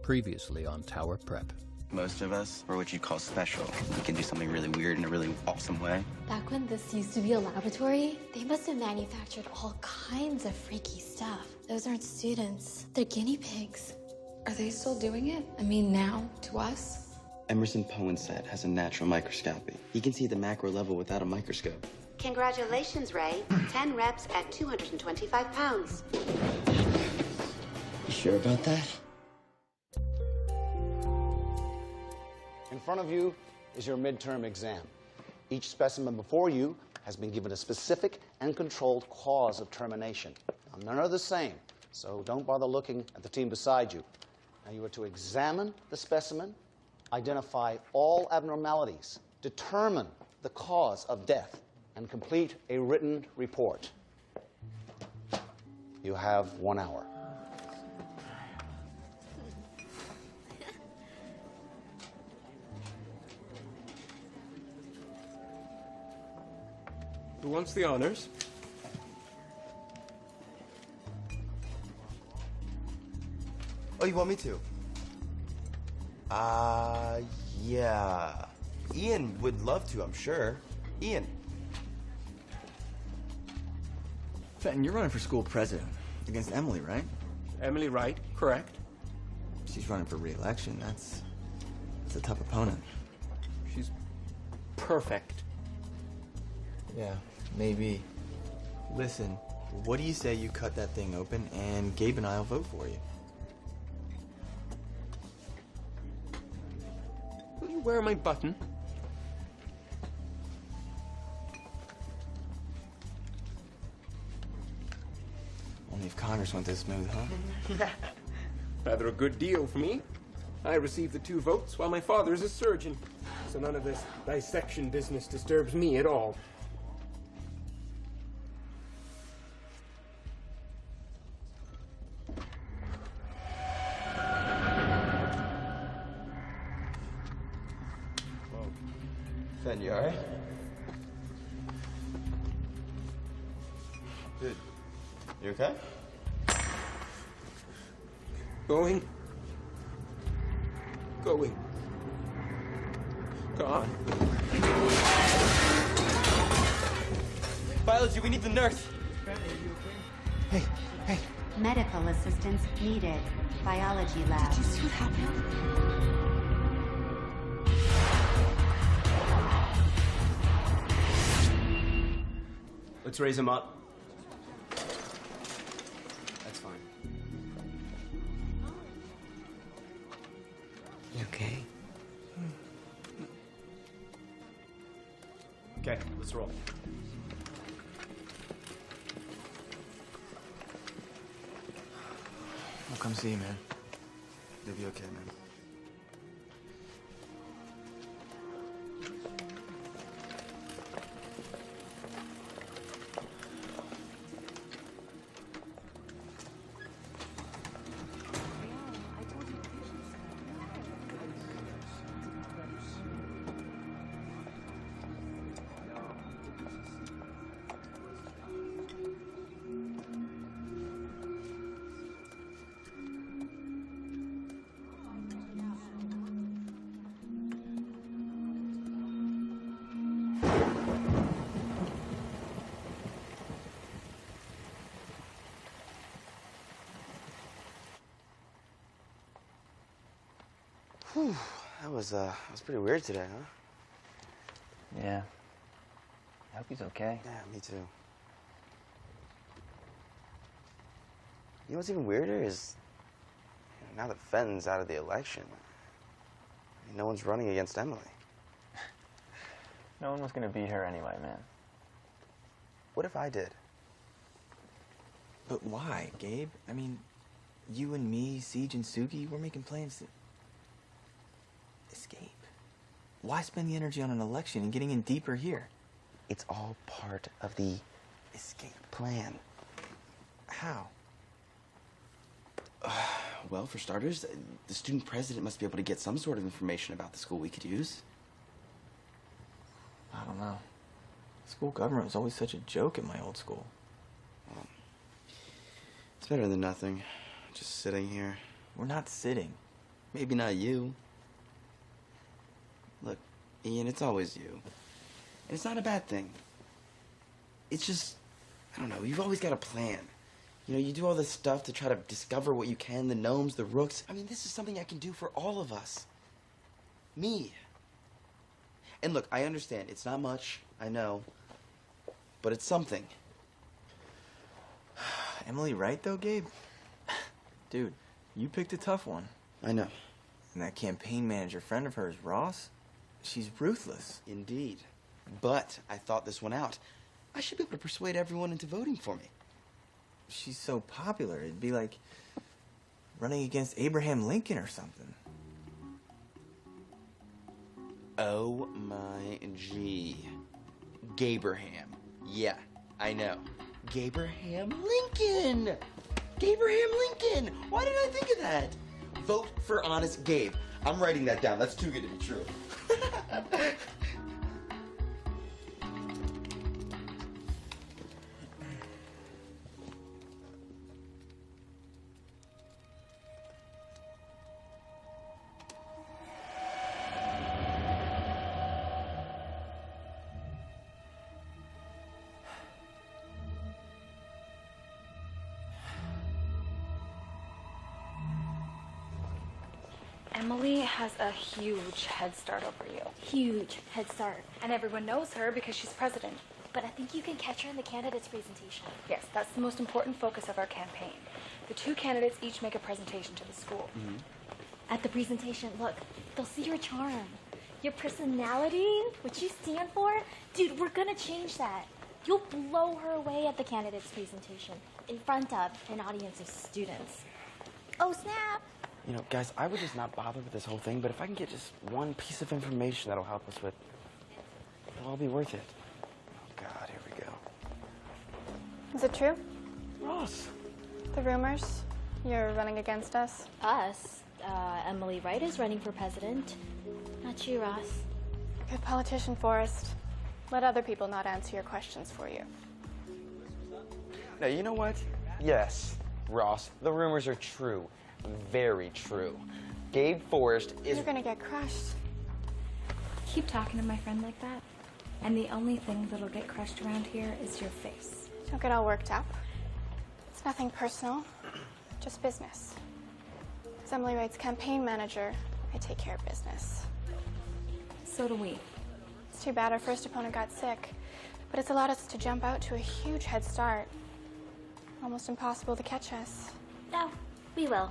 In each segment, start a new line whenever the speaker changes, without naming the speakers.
Previously on Tower Prep.
Most of us are what you call special. We can do something really weird in a really awesome way.
Back when this used to be a laboratory, they must have manufactured all kinds of freaky stuff. Those aren't students, they're guinea pigs.
Are they still doing it? I mean, now, to us?
Emerson Poinsett has a natural microscopy. He can see the macro level without a microscope.
Congratulations, Ray. 10 reps at 225 pounds.
You sure about that?
In front of you is your midterm exam. Each specimen before you has been given a specific and controlled cause of termination. Now, none are the same, so don't bother looking at the team beside you. Now, you are to examine the specimen, identify all abnormalities, determine the cause of death, and complete a written report. You have 1 hour.
Who wants the honors?
Oh, you want me to? Yeah. Ian would love to, I'm sure. Ian.
Fenton, you're running for school president against Emily, right?
Emily Wright, correct.
She's running for re-election. That's a tough opponent.
She's perfect.
Yeah, maybe. Listen, what do you say you cut that thing open and Gabe and I'll vote for you?
Will you wear my button?
Only if Congress went this smooth, huh?
Rather a good deal for me. I received the 2 votes while my father is a surgeon, so none of this dissection business disturbs me at all.
Fenton, you alright? Dude, you okay?
Going. Gone.
Biology, we need the nurse.
Hey.
Medical assistance needed. Biology lab.
Did you see what happened?
Let's raise him up.
That's fine.
You okay? Okay, let's roll.
I'll come see you, man.
You'll be okay, man. Whew, that was pretty weird today, huh?
Yeah. I hope he's okay.
Yeah, me too. You know what's even weirder is, now that Fenton's out of the election, no one's running against Emily.
No one was gonna beat her anyway, man.
What if I did?
But why, Gabe? I mean, you and me, Siege and Suki, we're making plans to escape. Why spend the energy on an election and getting in deeper here?
It's all part of the escape plan.
How?
Well, for starters, the student president must be able to get some sort of information about the school we could use.
I don't know. School government was always such a joke at my old school.
Well, it's better than nothing. Just sitting here.
We're not sitting.
Maybe not you. Look, Ian, it's always you. And it's not a bad thing. It's just, I don't know, you've always got a plan. You know, you do all this stuff to try to discover what you can, the gnomes, the rooks. I mean, this is something I can do for all of us. Me. And look, I understand, it's not much, I know, but it's something.
Emily right, though, Gabe? Dude, you picked a tough one.
I know.
And that campaign manager friend of hers, Ross, she's ruthless.
Indeed. But I thought this one out. I should be able to persuade everyone into voting for me.
She's so popular, it'd be like running against Abraham Lincoln or something.
Oh my G. Gabraham. Yeah, I know. Gabraham Lincoln! Gabraham Lincoln! Why didn't I think of that? Vote for Honest Gabe. I'm writing that down. That's too good to be true.
Emily has a huge head start over you.
Huge head start.
And everyone knows her because she's president.
But I think you can catch her in the candidates' presentation.
Yes, that's the most important focus of our campaign. The two candidates each make a presentation to the school.
Mm-hmm.
At the presentation, look, they'll see your charm, your personality, what you stand for. Dude, we're gonna change that. You'll blow her away at the candidates' presentation in front of an audience of students. Oh, snap!
You know, guys, I would just not bother with this whole thing, but if I can get just one piece of information that'll help us with, it'll all be worth it. Oh, God, here we go.
Is it true?
Ross.
The rumors? You're running against us?
Us? Emily Wright is running for president. Not you, Ross.
Good politician, Forrest. Let other people not answer your questions for you.
Now, you know what? Yes, Ross, the rumors are true. Very true. Gabe Forrest is...
You're gonna get crushed.
Keep talking to my friend like that, and the only thing that'll get crushed around here is your face.
Don't get all worked up. It's nothing personal, just business. As Emily Wright's campaign manager, I take care of business.
So do we.
It's too bad our first opponent got sick, but it's allowed us to jump out to a huge head start. Almost impossible to catch us.
No, we will.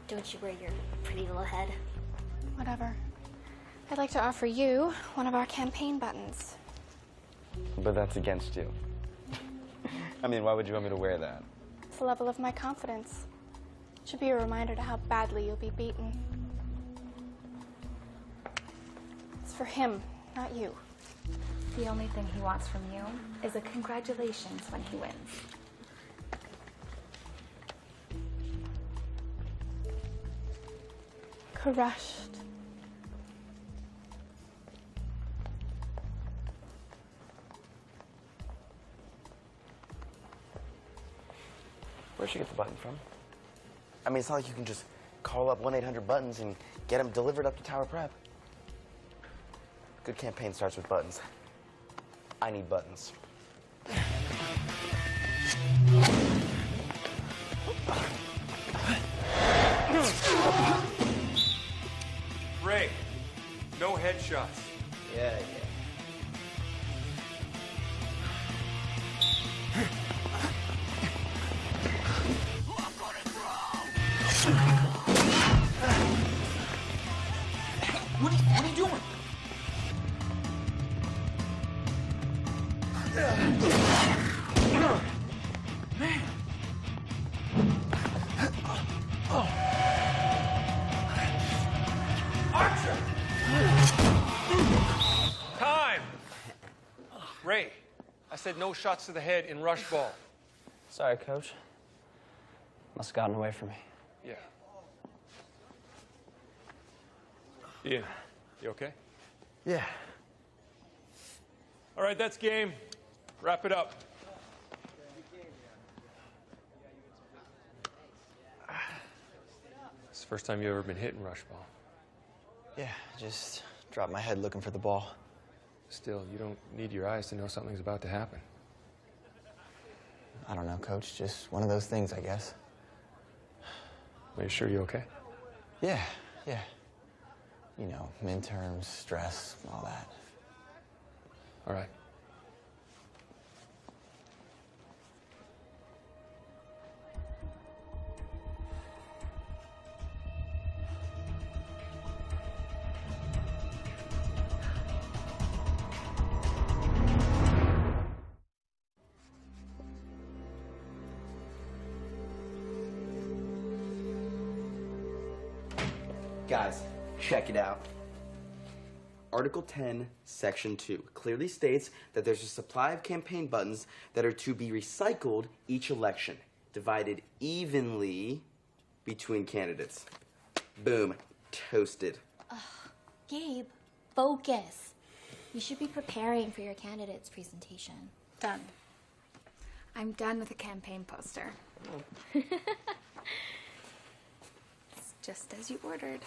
Don't you worry your pretty little head.
Whatever. I'd like to offer you one of our campaign buttons.
But that's against you. I mean, why would you want me to wear that?
It's the level of my confidence. It should be a reminder to how badly you'll be beaten. It's for him, not you.
The only thing he wants from you is a congratulations when he wins.
Crushed.
Where'd she get the button from? I mean, it's not like you can just call up 1-800-BUTTONS and get them delivered up to Tower Prep. Good campaign starts with buttons. I need buttons.
Ray, no headshots.
Yeah.
What are you doing?
Time! Ray, I said no shots to the head in rush ball.
Sorry, Coach. Must have gotten away from me.
Yeah. Ian, you okay?
Yeah.
All right, that's game. Wrap it up. As
First time you ever been hit in rush ball.
Yeah, just dropped my head looking for the ball.
Still, you don't need your eyes to know something's about to happen.
I don't know, Coach. Just one of those things, I guess.
Are you sure you're okay?
Yeah. You know, midterms, stress, all that.
All right.
Guys, check it out. Article 10, Section 2 clearly states that there's a supply of campaign buttons that are to be recycled each election, divided evenly between candidates. Boom. Toasted.
Gabe, focus. You should be preparing for your candidate's presentation.
Done. I'm done with a campaign poster. It's just as you ordered.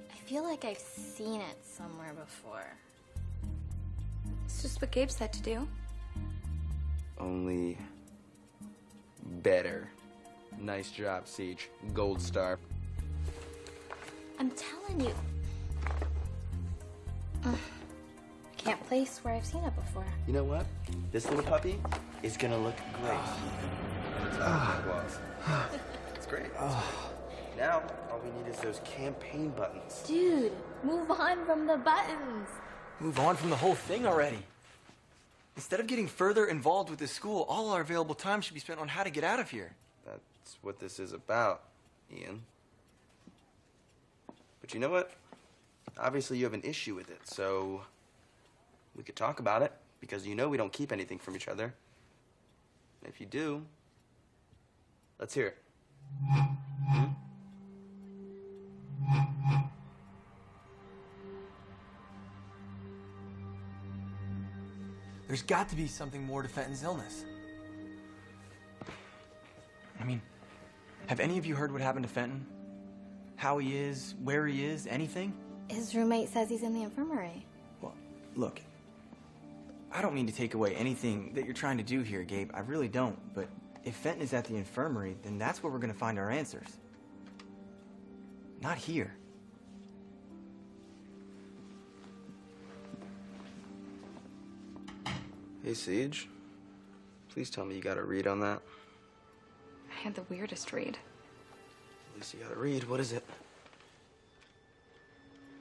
I feel like I've seen it somewhere before.
It's just what Gabe said to do.
Only better. Nice job, Siege. Gold star.
I'm telling you. I can't place where I've seen it before.
You know what? This little puppy is gonna look great. It's great. Now, all we need is those campaign buttons.
Dude, move on from the buttons.
Move on from the whole thing already. Instead of getting further involved with this school, all our available time should be spent on how to get out of here.
That's what this is about, Ian. But you know what? Obviously you have an issue with it, so we could talk about it, because you know we don't keep anything from each other. And if you do, let's hear it.
There's got to be something more to Fenton's illness. I mean, have any of you heard what happened to Fenton? How he is, where he is, anything?
His roommate says he's in the infirmary.
Well, look, I don't mean to take away anything that you're trying to do here, Gabe. I really don't. But if Fenton is at the infirmary, then that's where we're going to find our answers. Not here.
Hey, Siege. Please tell me you got a read on that.
I had the weirdest read.
At least you got a read. What is it?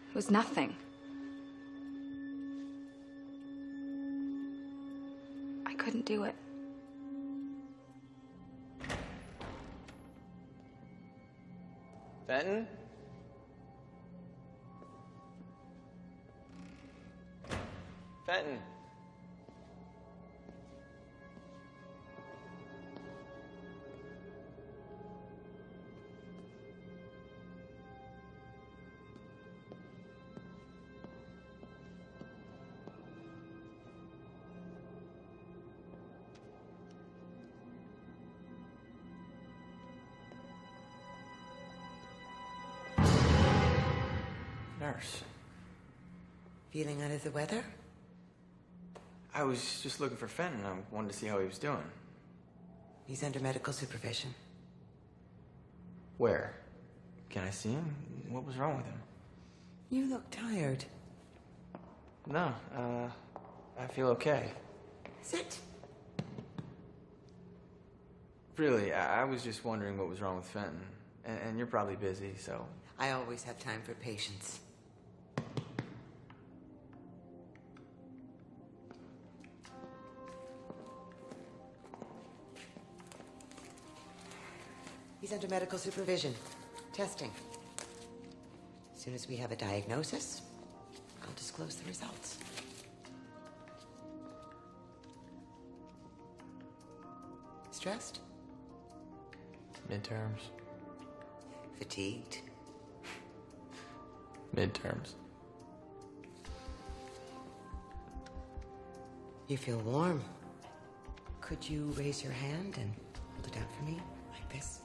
It was nothing. I couldn't do it.
Fenton? Fenton? Nurse.
Feeling under the weather?
I was just looking for Fenton. I wanted to see how he was doing.
He's under medical supervision.
Where? Can I see him? What was wrong with him?
You look tired.
No, I feel okay.
Sit.
Really, I was just wondering what was wrong with Fenton. And you're probably busy, so...
I always have time for patients. He's under medical supervision. Testing. As soon as we have a diagnosis, I'll disclose the results. Stressed?
Midterms.
Fatigued?
Midterms.
You feel warm, Could you raise your hand and hold it out for me, like this?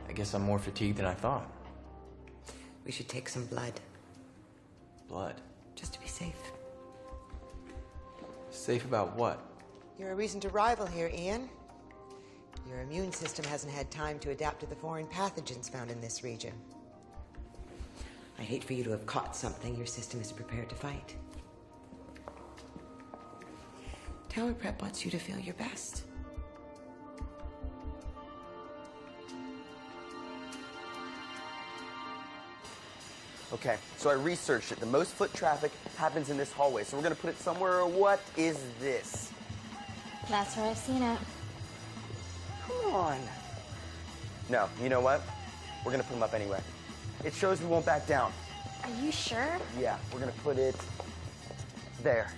I guess I'm more fatigued than I thought.
We should take some blood,
Blood.
just to be safe.
Safe about what?
You're a reason to rival here, Ian. Your immune system hasn't had time to adapt to the foreign pathogens found in this region. I'd hate for you to have caught something your system is prepared to fight. Tower Prep wants you to feel your best.
Okay, so I researched it. The most foot traffic happens in this hallway, so we're gonna put it somewhere. What is this?
That's where I've seen it.
Come on. No, you know what? We're gonna put them up anyway. It shows we won't back down.
Are you sure?
Yeah, we're gonna put it there.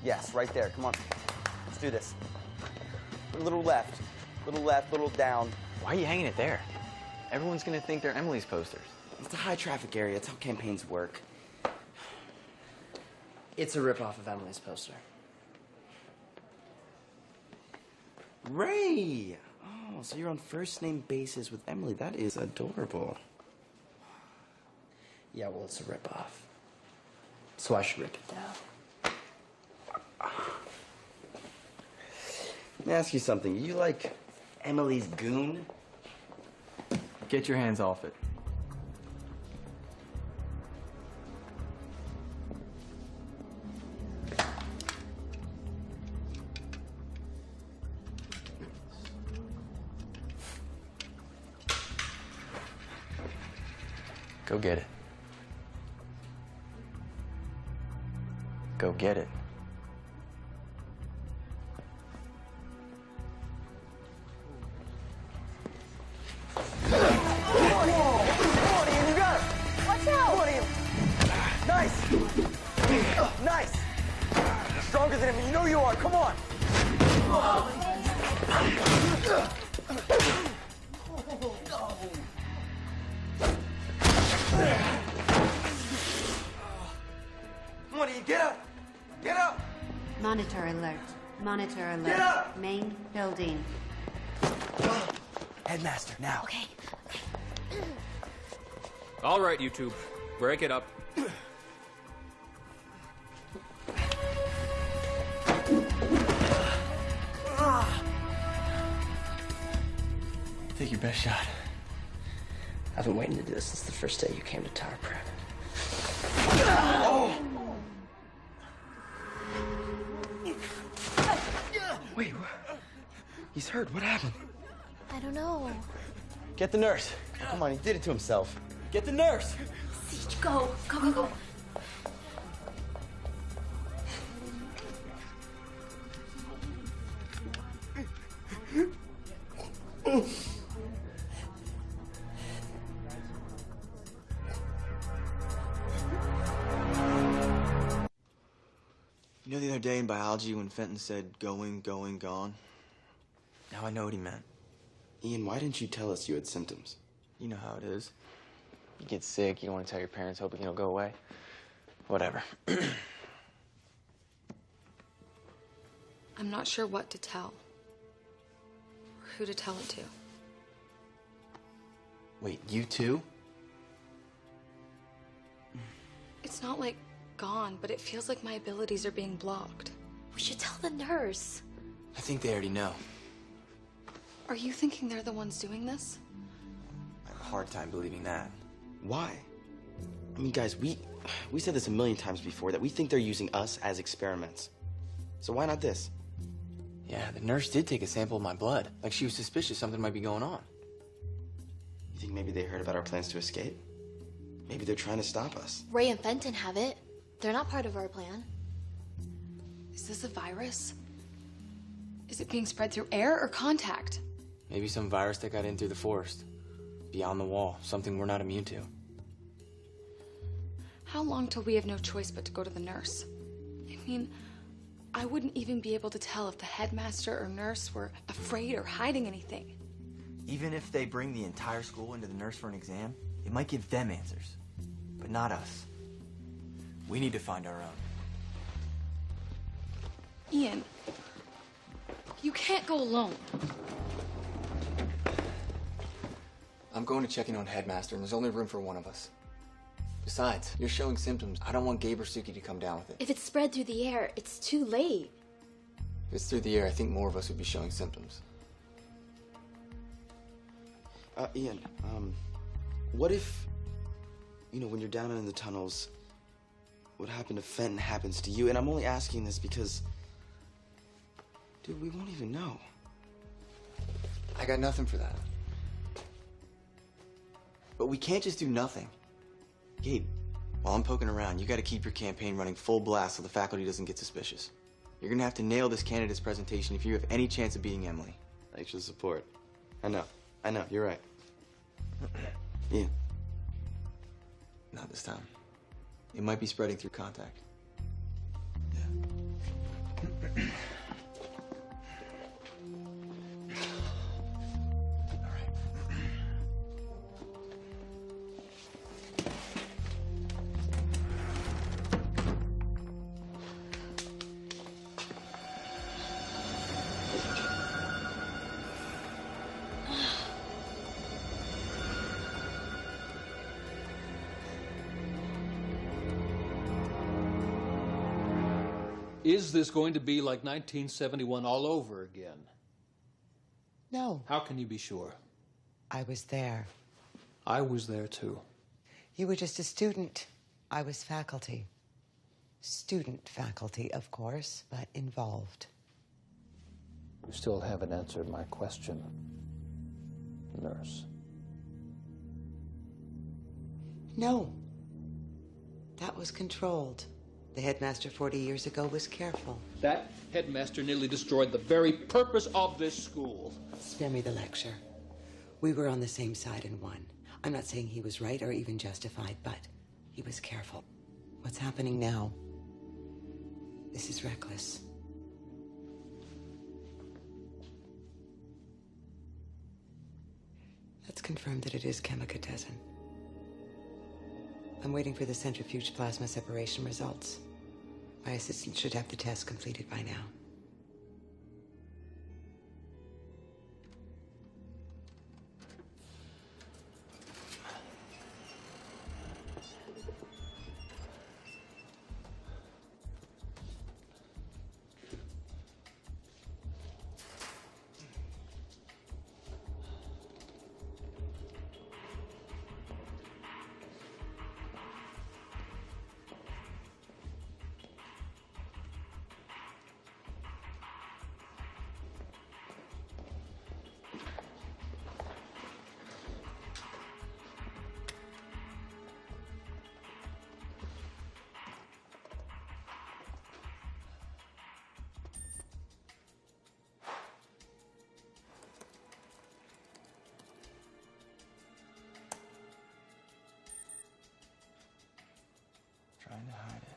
Yes, right there. Come on. Let's do this. A little left, little down.
Why are you hanging it there? Everyone's gonna think they're Emily's posters.
It's a high traffic area. It's how campaigns work.
It's a ripoff of Emily's poster.
Ray! Oh, so you're on first name basis with Emily. That is adorable.
Yeah, well, it's a ripoff. So I should rip it down.
Let me ask you something. You like Emily's goon?
Get your hands off it. Go get it. Go get it.
Come on, Ian, you got it.
Watch out!
Come on, Ian. Nice. Nice. Stronger than him. You know you are. Come on. Come on, Ian, get up! Get up!
Monitor alert. Monitor alert.
Get up!
Main building.
Headmaster, now.
Okay.
All right, YouTube. Break it up.
Take your best shot.
I've been waiting to do this since the first day you came to Tower Prep.
Wait, he's hurt. What happened?
I don't know.
Get the nurse. Come on, he did it to himself. Get the nurse.
Siege, go. Go, go, go.
You know the other day in biology when Fenton said going, going, gone? Now I know what he meant.
Ian, why didn't you tell us you had symptoms?
You know how it is. You get sick, you don't want to tell your parents, hoping it'll go away. Whatever.
I'm not sure what to tell. Or who to tell it to.
Wait, you too?
It's not like gone, but it feels like my abilities are being blocked.
We should tell the nurse.
I think they already know.
Are you thinking they're the ones doing this?
I have a hard time believing that.
Why? I mean, guys, we said this a million times before, that we think they're using us as experiments. So why not this?
Yeah, the nurse did take a sample of my blood. Like she was suspicious something might be going on.
You think maybe they heard about our plans to escape? Maybe they're trying to stop us.
Ray and Fenton have it. They're not part of our plan.
Is this a virus? Is it being spread through air or contact?
Maybe some virus that got in through the forest. Beyond the wall, something we're not immune to.
How long till we have no choice but to go to the nurse? I mean, I wouldn't even be able to tell if the headmaster or nurse were afraid or hiding anything.
Even if they bring the entire school into the nurse for an exam, it might give them answers, but not us. We need to find our own.
Ian, you can't go alone.
I'm going to check in on Headmaster, and there's only room for one of us. Besides, you're showing symptoms. I don't want Gabe or Suki to come down with it.
If it's spread through the air, it's too late.
If it's through the air, I think more of us would be showing symptoms.
Ian, what if, when you're down in the tunnels, what happened to Fenton happens to you? And I'm only asking this because, dude, we won't even know.
I got nothing for that.
But we can't just do nothing. Gabe, while I'm poking around, you gotta keep your campaign running full blast so the faculty doesn't get suspicious. You're gonna have to nail this candidate's presentation if you have any chance of beating Emily.
Thanks for the support. I know, you're right. Ian.
Not this time. It might be spreading through contact.
Is this going to be like 1971 all over again?
No.
How can you be sure?
I was there.
I was there too.
You were just a student. I was faculty. Student faculty, of course, but involved.
You still haven't answered my question, nurse.
No. That was controlled. The headmaster 40 years ago was careful.
That headmaster nearly destroyed the very purpose of this school.
Spare me the lecture. We were on the same side and won. I'm not saying he was right or even justified, but he was careful. What's happening now? This is reckless. Let's confirm that it is chemicotessin. I'm waiting for the centrifuge plasma separation results. My assistant should have the test completed by now.
Trying to hide it.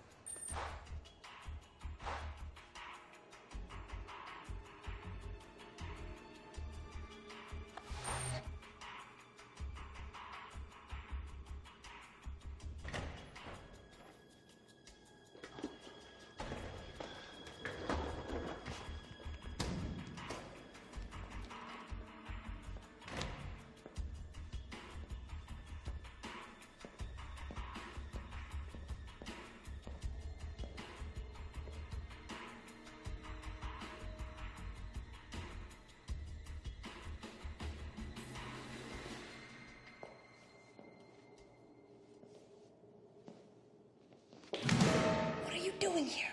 What are you doing here?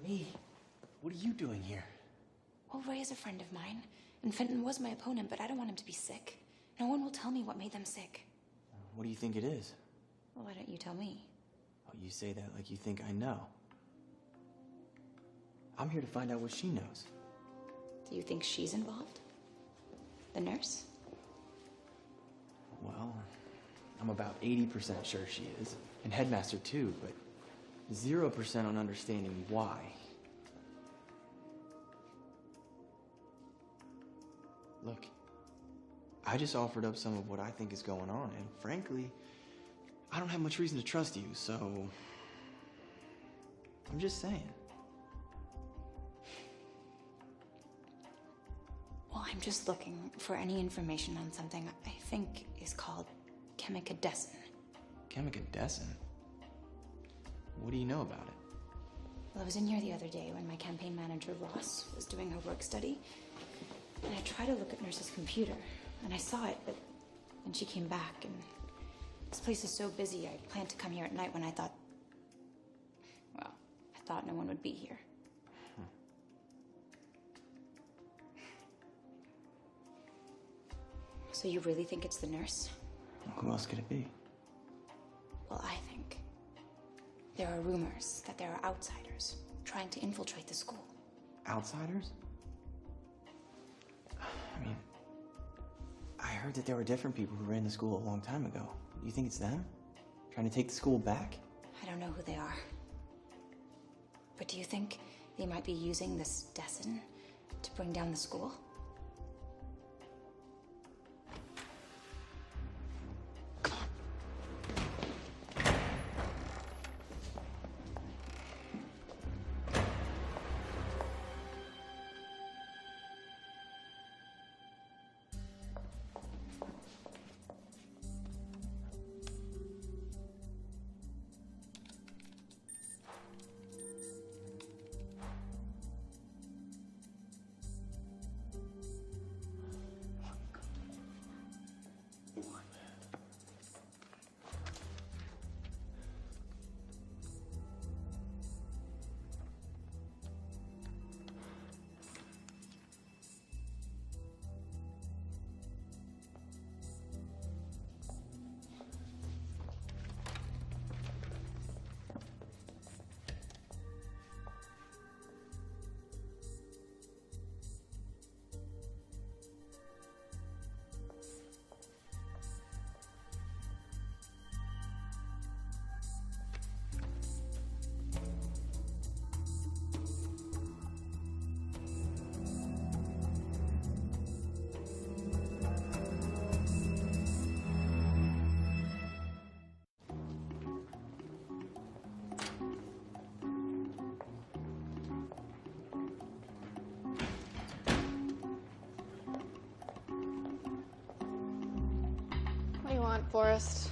Me? What are you doing here?
Well, Ray is a friend of mine, and Fenton was my opponent, but I don't want him to be sick. No one will tell me what made them sick.
What do you think it is?
Well, why don't you tell me?
Oh, you say that like you think I know. I'm here to find out what she knows.
Do you think she's involved? The nurse?
Well, I'm about 80% sure she is. And Headmaster too, but 0% on understanding why. Look, I just offered up some of what I think is going on, and frankly, I don't have much reason to trust you, so I'm just saying.
Well, I'm just looking for any information on something I think is called chemicadescin.
Chemicadescin? What do you know about it?
Well, I was in here the other day when my campaign manager, Ross, was doing her work study. And I tried to look at Nurse's computer, and I saw it, but then she came back, and this place is so busy, I planned to come here at night when I thought no one would be here. So you really think it's the nurse?
Who else could it be?
Well, I think there are rumors that there are outsiders trying to infiltrate the school.
Outsiders? I mean, I heard that there were different people who ran the school a long time ago. Do you think it's them? Trying to take the school back?
I don't know who they are. But do you think they might be using this Dessin to bring down the school?
What do you want, Forrest?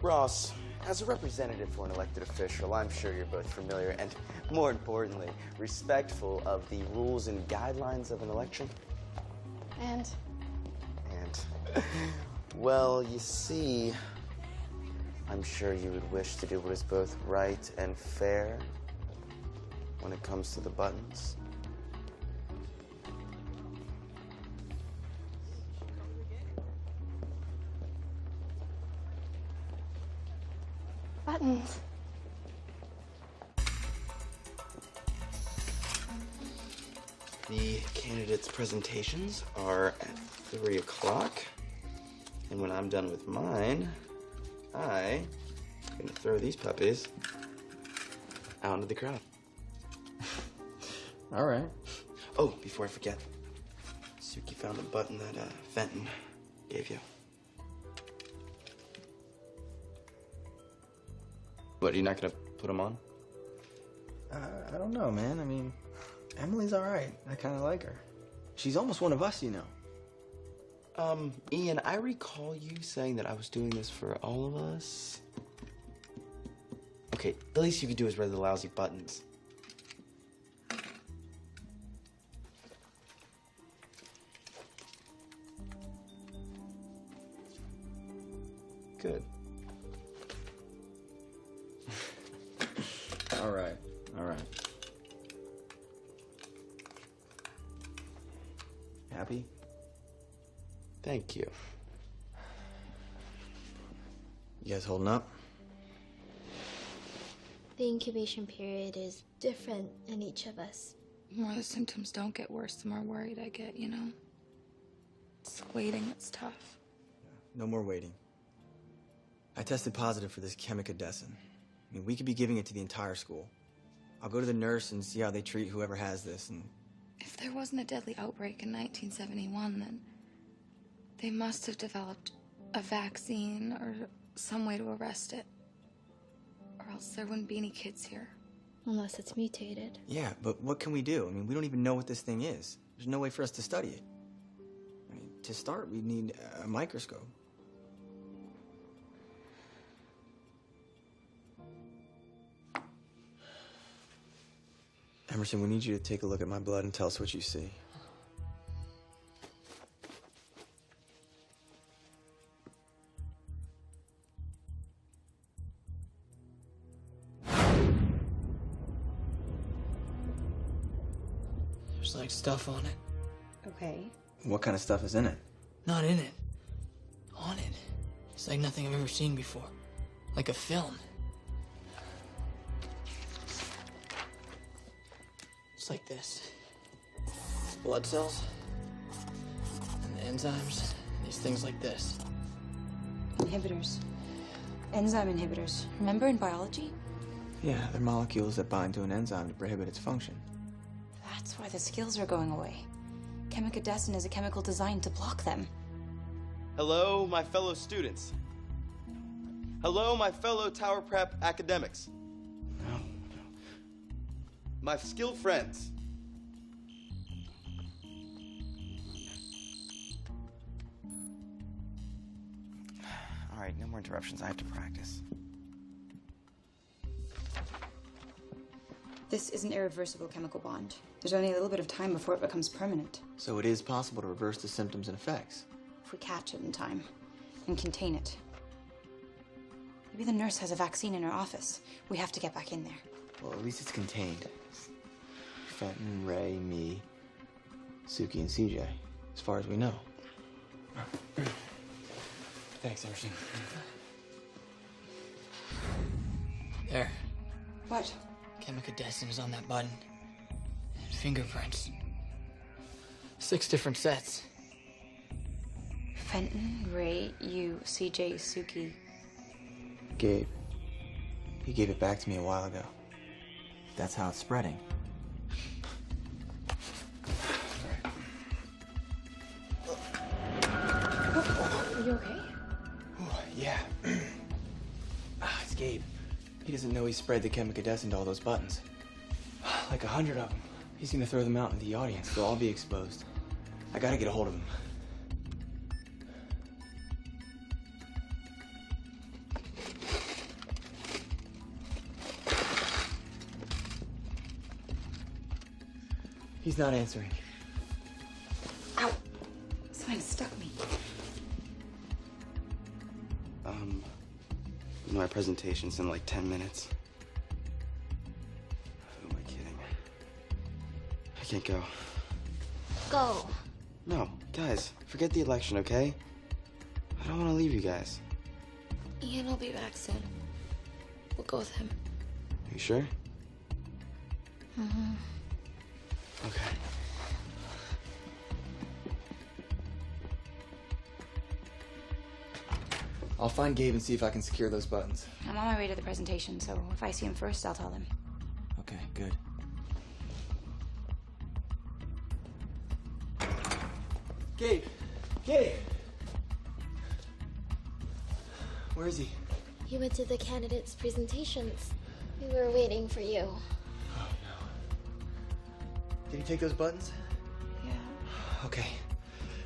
Ross, as a representative for an elected official, I'm sure you're both familiar and, more importantly, respectful of the rules and guidelines of an election.
And?
Well, you see, I'm sure you would wish to do what is both right and fair when it comes to the buttons.
Buttons.
The candidates' presentations are at 3 o'clock. And when I'm done with mine, I'm gonna throw these puppies out into the crowd.
All right.
Oh, before I forget, Suki found a button that Fenton gave you. What, are you not gonna put them on?
I don't know, man. I mean, Emily's all right. I kind of like her. She's almost one of us, you know.
Ian, I recall you saying that I was doing this for all of us. Okay, the least you could do is wear the lousy buttons. Good.
All right. All right. Happy?
Thank you.
You guys holding up?
The incubation period is different in each of us.
The more the symptoms don't get worse, the more worried I get, you know? It's waiting that's tough.
No more waiting. I tested positive for this chemicadescin. I mean, we could be giving it to the entire school. I'll go to the nurse and see how they treat whoever has this, and...
If there wasn't a deadly outbreak in 1971, then they must have developed a vaccine or some way to arrest it. Or else there wouldn't be any kids here.
Unless it's mutated.
Yeah, but what can we do? I mean, we don't even know what this thing is. There's no way for us to study it. I mean, to start, we'd need a microscope. Emerson, we need you to take a look at my blood and tell us what you see.
There's like stuff on it.
Okay.
What kind of stuff is in it?
Not in it. On it. It's like nothing I've ever seen before. Like a film. It's like this. Blood cells. And the enzymes. And these things like this.
Inhibitors. Enzyme inhibitors. Remember in biology?
Yeah, they're molecules that bind to an enzyme to prohibit its function.
That's why the skills are going away. Chemicadescin is a chemical designed to block them.
Hello, my fellow students. Hello, my fellow Tower Prep academics. No. My skilled friends. All right, no more interruptions. I have to practice.
This is an irreversible chemical bond. There's only a little bit of time before it becomes permanent.
So it is possible to reverse the symptoms and effects.
If we catch it in time and contain it. Maybe the nurse has a vaccine in her office. We have to get back in there.
Well, at least it's contained. Fenton, Ray, me, Suki, and CJ, as far as we know. Thanks, Emerson.
There.
What?
Chemicadescin is on that button. And fingerprints. 6 different sets.
Fenton, Ray, you, CJ, Suki.
Gabe. He gave it back to me a while ago. That's how it's spreading.
Are you okay?
Oh, yeah. It's Gabe. He doesn't know he spread the chemicadescin to all those buttons. Like 100 of them. He's gonna throw them out into the audience. They'll all be exposed. I gotta get a hold of him. He's not answering.
Ow! Something stuck me.
My presentation's in like 10 minutes. Who am I kidding? I can't go.
Go.
No, guys, forget the election, okay? I don't want to leave you guys.
Ian will be back soon. We'll go with him.
Are you sure?
Mm-hmm.
Okay.
I'll find Gabe and see if I can secure those buttons.
I'm on my way to the presentation, so if I see him first, I'll tell him.
Okay, good. Gabe! Gabe! Where is he?
He went to the candidates' presentations. We were waiting for you.
Did he take those buttons?
Yeah.
Okay.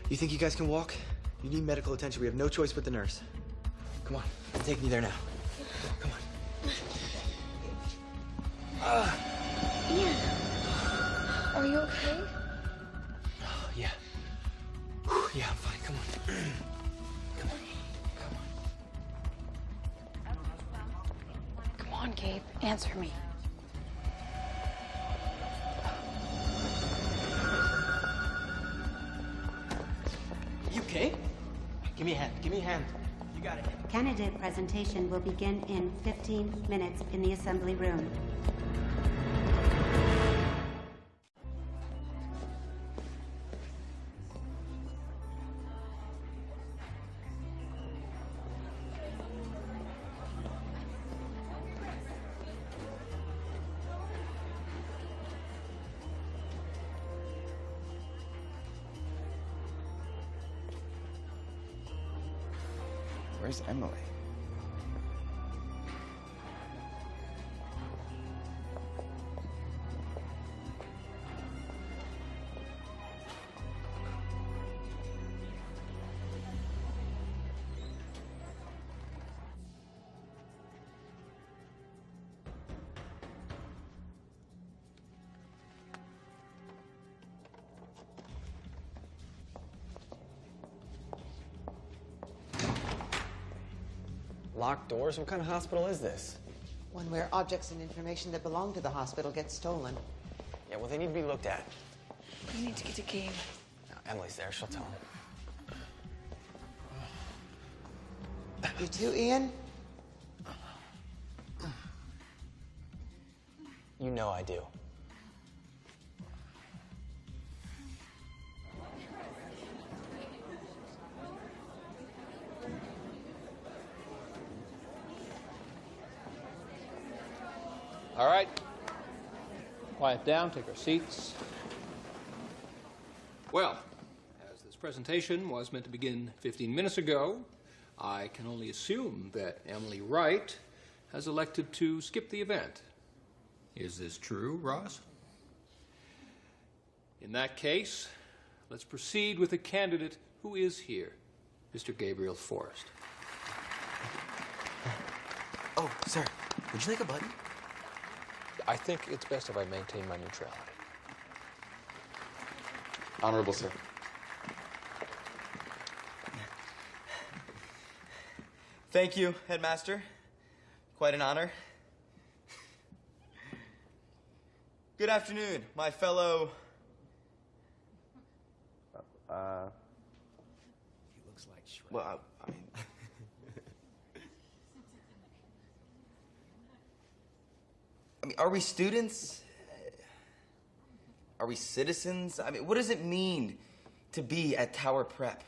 You think you guys can walk? You need medical attention. We have no choice but the nurse. Come on, take me there now. Come on.
Ian, are you okay?
Yeah. Whew, yeah, I'm fine. Come on. Come on.
Come on, Gabe. Answer me.
You okay? Give me a hand. Give me a hand. You got it.
Candidate presentation will begin in 15 minutes in the assembly room.
Where's Emily?
Locked doors? What kind of hospital is this?
One where objects and information that belong to the hospital get stolen.
Yeah, well, they need to be looked at.
You need to get to Gabe.
No, Emily's there. She'll tell him.
You too, Ian?
You know I do.
All right. Quiet down, take our seats. Well, as this presentation was meant to begin 15 minutes ago, I can only assume that Emily Wright has elected to skip the event. Is this true, Ross? In that case, let's proceed with the candidate who is here, Mr. Gabriel Forrest.
Oh, sir, would you like a button?
I think it's best if I maintain my neutrality.
Honorable sir. Thank you, Headmaster. Quite an honor. Good afternoon, my fellow... He looks like Shrek. Well, I mean... are we students? Are we citizens? I mean, what does it mean to be at Tower Prep?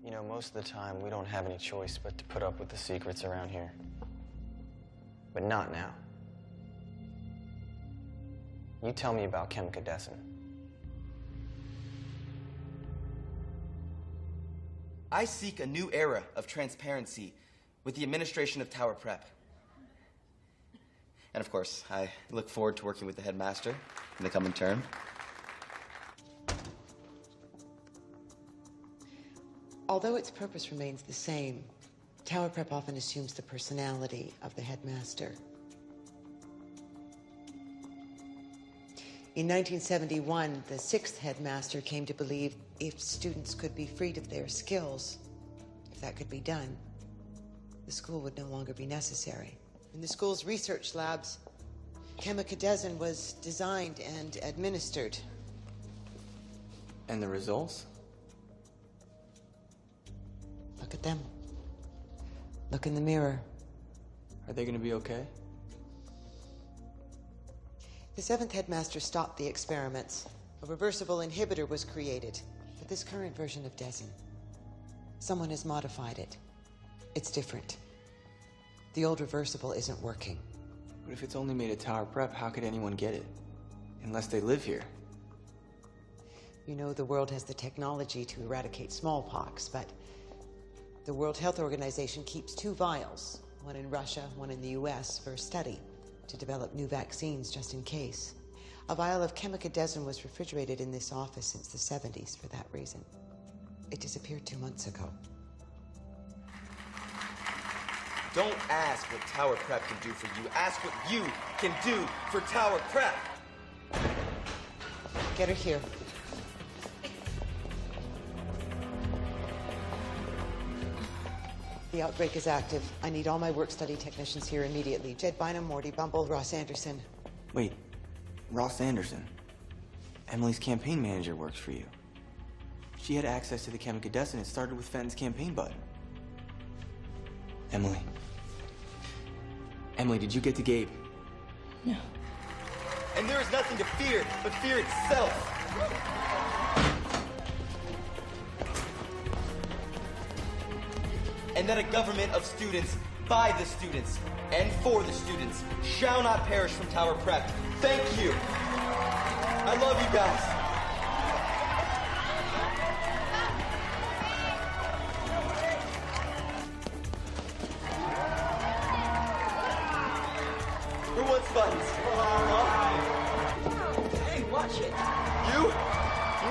You know, most of the time, we don't have any choice but to put up with the secrets around here. But not now. You tell me about Chemica-Dessin.
I seek a new era of transparency with the administration of Tower Prep. And of course, I look forward to working with the headmaster in the coming term.
Although its purpose remains the same, Tower Prep often assumes the personality of the headmaster. In 1971, the 6th headmaster came to believe if students could be freed of their skills, if that could be done, the school would no longer be necessary. In the school's research labs, Chemica-Dessin was designed and administered.
And the results?
Look at them. Look in the mirror.
Are they going to be okay?
The 7th headmaster stopped the experiments. A reversible inhibitor was created. But this current version of Dessin, someone has modified it. It's different. The old reversible isn't working.
But if it's only made at Tower Prep, how could anyone get it? Unless they live here.
You know, the world has the technology to eradicate smallpox, but the World Health Organization keeps 2 vials, one in Russia, one in the US, for study to develop new vaccines just in case. A vial of Chemica-Dessin was refrigerated in this office since the 70s for that reason. It disappeared 2 months ago.
Don't ask what Tower Prep can do for you. Ask what you can do for Tower Prep.
Get her here. The outbreak is active. I need all my work-study technicians here immediately. Jed Bynum, Morty Bumble, Ross Anderson.
Wait, Ross Anderson. Emily's campaign manager works for you. She had access to the Chemica-Dessin. It started with Fenton's campaign button. Emily, did you get to Gabe?
No.
And there is nothing to fear but fear itself. And that a government of students, by the students, and for the students, shall not perish from Tower Prep. Thank you. I love you guys.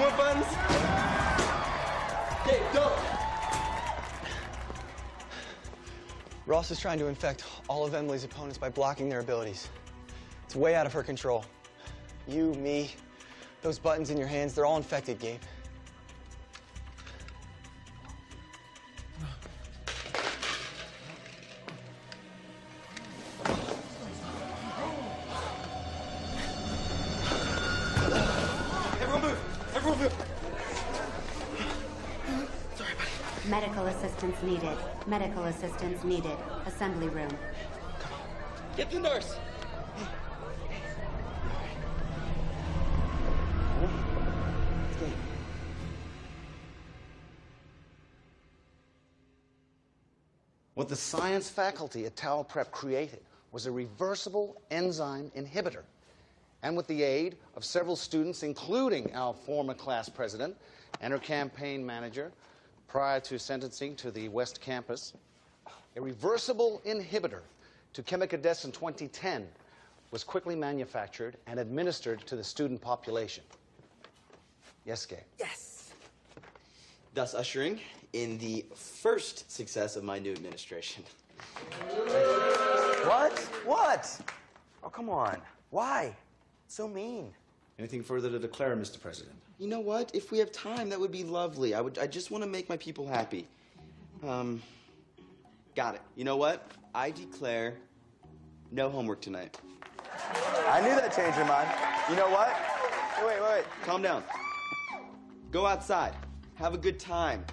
more buttons?
Gabe, don't!
Ross is trying to infect all of Emily's opponents by blocking their abilities. It's way out of her control. You, me, those buttons in your hands, they're all infected, Gabe.
Everyone move! Everyone move!
Medical assistance needed. Medical assistance needed. Assembly room.
Get the nurse!
What the science faculty at Tower Prep created was a reversible enzyme inhibitor. And with the aid of several students, including our former class president and her campaign manager, prior to sentencing to the West Campus, a reversible inhibitor to chemicadescin 2010 was quickly manufactured and administered to the student population. Yes, Gabe?
Yes. Thus ushering in the first success of my new administration. What? What? Oh, come on. Why? So mean.
Anything further to declare, Mr. President?
You know what? If we have time, that would be lovely. I just want to make my people happy. Got it. You know what? I declare no homework tonight. I knew that'd change your mind. You know what? Wait. Calm down. Go outside. Have a good time.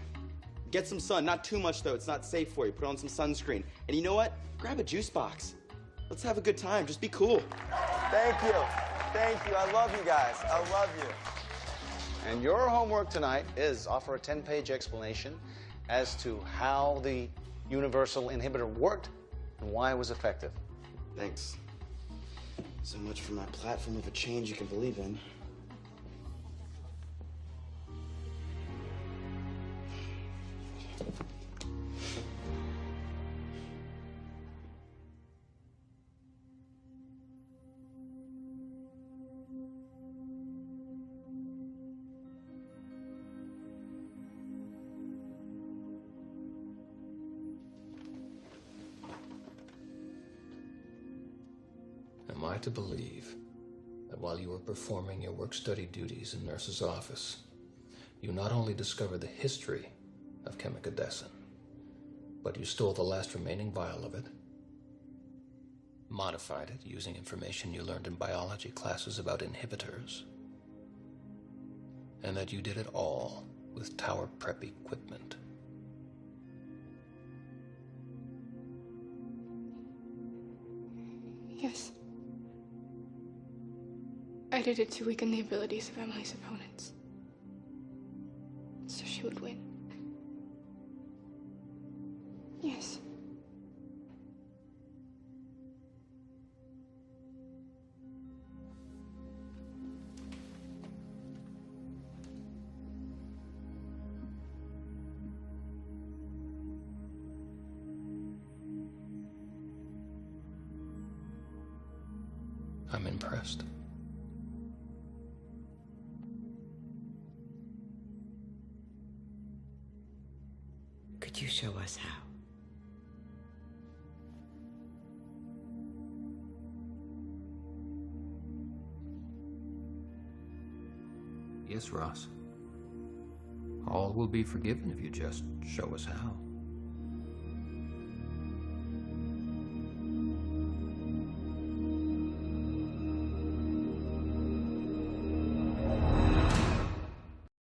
Get some sun. Not too much, though. It's not safe for you. Put on some sunscreen. And you know what? Grab a juice box. Let's have a good time. Just be cool. Thank you. Thank you. I love you guys. I love you.
And your homework tonight is offer a 10-page explanation as to how the universal inhibitor worked and why it was effective.
Thanks. So much for my platform of a change you can believe in.
Am I to believe that while you were performing your work-study duties in Nurse's office, you not only discovered the history of chemicadescin, but you stole the last remaining vial of it, modified it using information you learned in biology classes about inhibitors, and that you did it all with Tower Prep equipment?
Yes. I did it to weaken the abilities of Emily's opponents, so she would win. Yes.
I'm impressed.
Could you show us how?
Yes, Ross. All will be forgiven if you just show us how.